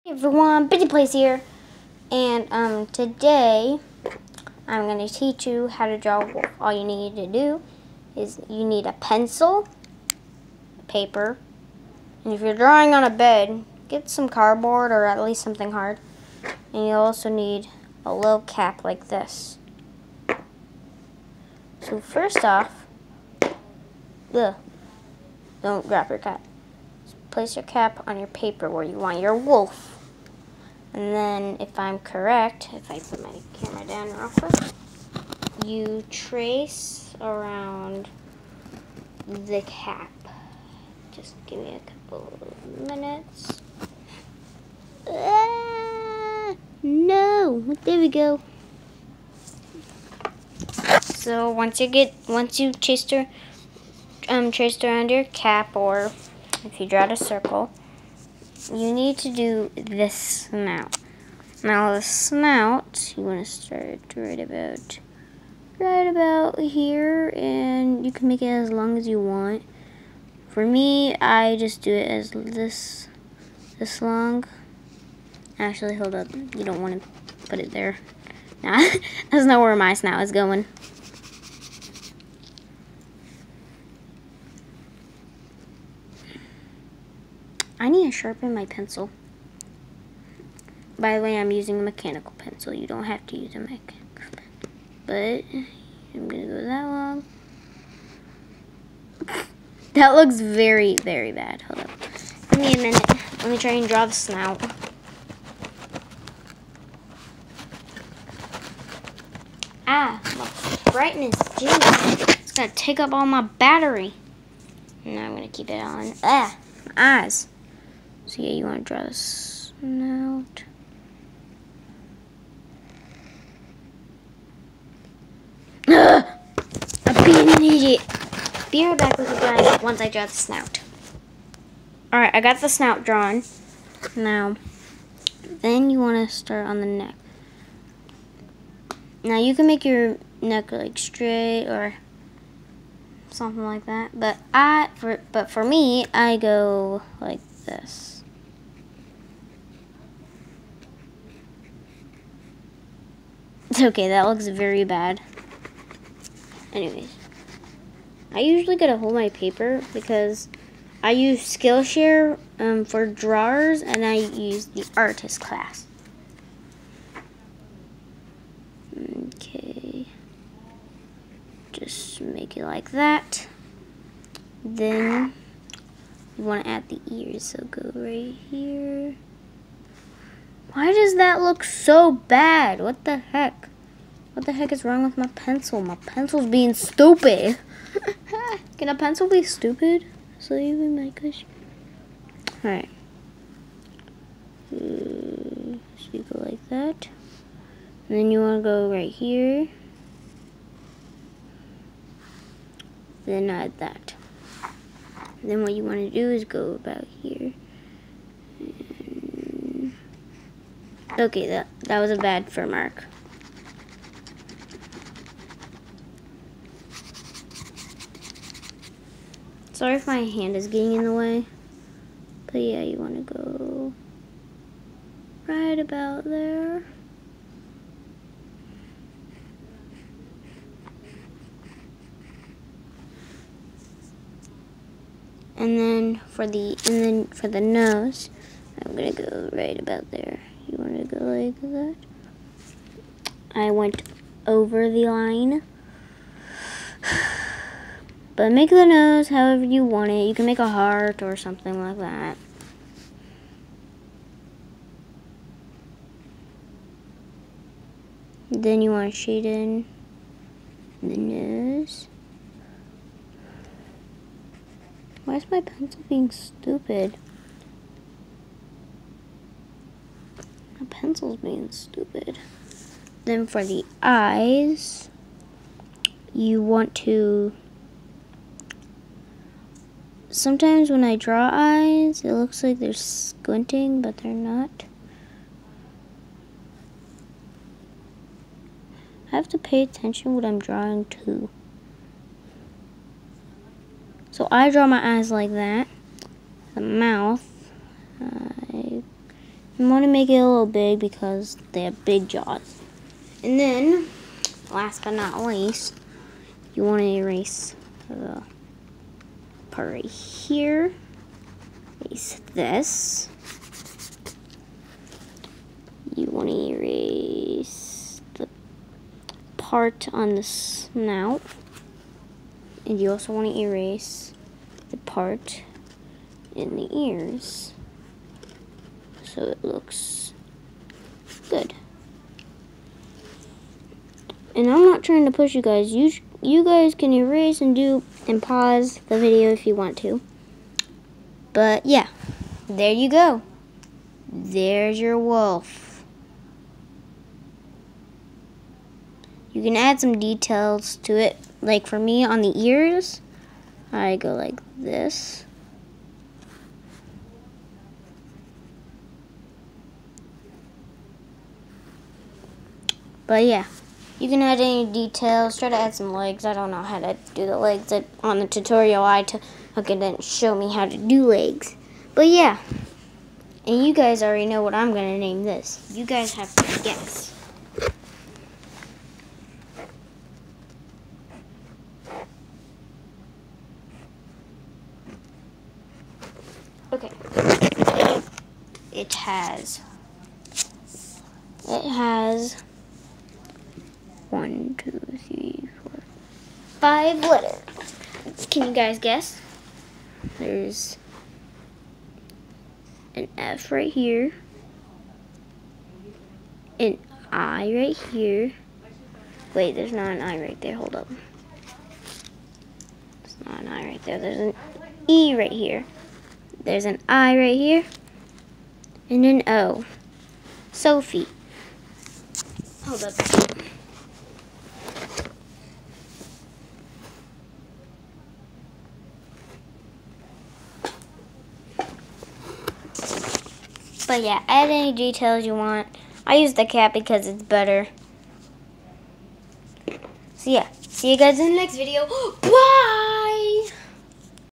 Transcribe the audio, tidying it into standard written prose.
Hey everyone, Bitty Plays here, and today I'm going to teach you how to draw a wolf. All you need to do is you need a pencil, paper, and if you're drawing on a bed, get some cardboard or at least something hard. And you also need a little cap like this. So first off, don't drop your cap. Place your cap on your paper where you want your wolf. And then, if I'm correct, if I put my camera down real quick, you trace around the cap. Just give me a couple of minutes. No, there we go. So once you traced around your cap, or if you drawed a circle, you need to do this snout. Now the snout, you want to start right about here, and you can make it as long as you want. For me, I just do it as this long. Actually, hold up, you don't want to put it there. Nah, that's not where my snout is going. I need to sharpen my pencil. By the way, I'm using a mechanical pencil. You don't have to use a mechanical pencil. But I'm going to go that long. That looks very, very bad. Hold up. Give me a minute. Let me try and draw the snout. My brightness. Jeez. It's going to take up all my battery. Now I'm going to keep it on. My eyes. So yeah, you want to draw the snout. I'm being an idiot. Be right back with you guys once I draw the snout. Alright, I got the snout drawn. Now, then you want to start on the neck. Now you can make your neck like straight or something like that. But for me, I go like this. Okay, that looks very bad. Anyways, I usually gotta hold my paper because I use Skillshare for drawers, and I use the artist class. Okay, just make it like that. Then you want to add the ears, so go right here. Why does that look so bad? What the heck? What the heck is wrong with my pencil? My pencil's being stupid. Can a pencil be stupid? So even my gosh. Alright. So you go like that. And then you want to go right here. Then add that. And then what you want to do is go about here. Okay, that was a bad fur mark. Sorry if my hand is getting in the way. But yeah, you want to go right about there. And then for the nose, I'm gonna go right about there. You want to go like that. I went over the line. But make the nose however you want it. You can make a heart or something like that. Then you want to shade in the nose. Why is my pencil being stupid? My pencil's being stupid. Then for the eyes, you want to... Sometimes when I draw eyes, it looks like they're squinting, but they're not. I have to pay attention what I'm drawing to. So I draw my eyes like that. The mouth, I You want to make it a little big because they have big jaws. And then, last but not least, you want to erase the part right here. Erase this. You want to erase the part on the snout. And you also want to erase the part in the ears so it looks good. And I'm not trying to push you guys. You guys can erase and pause the video if you want to. But yeah, there you go. There's your wolf. You can add some details to it. Like for me on the ears, I go like this. But yeah, you can add any details. Try to add some legs. I don't know how to do the legs. On the tutorial I took, it didn't show me how to do legs. But yeah, and you guys already know what I'm going to name this. You guys have to guess. Okay. It has 1, 2, 3, 4, 5 letters. Can you guys guess? There's an F right here, an I right here. Wait, there's not an I right there. Hold up. There's not an I right there. There's an E right here. There's an I right here, and an O. Sophie. Hold up. But yeah, add any details you want. I use the cat because it's better. So yeah, see you guys in the next video. Bye!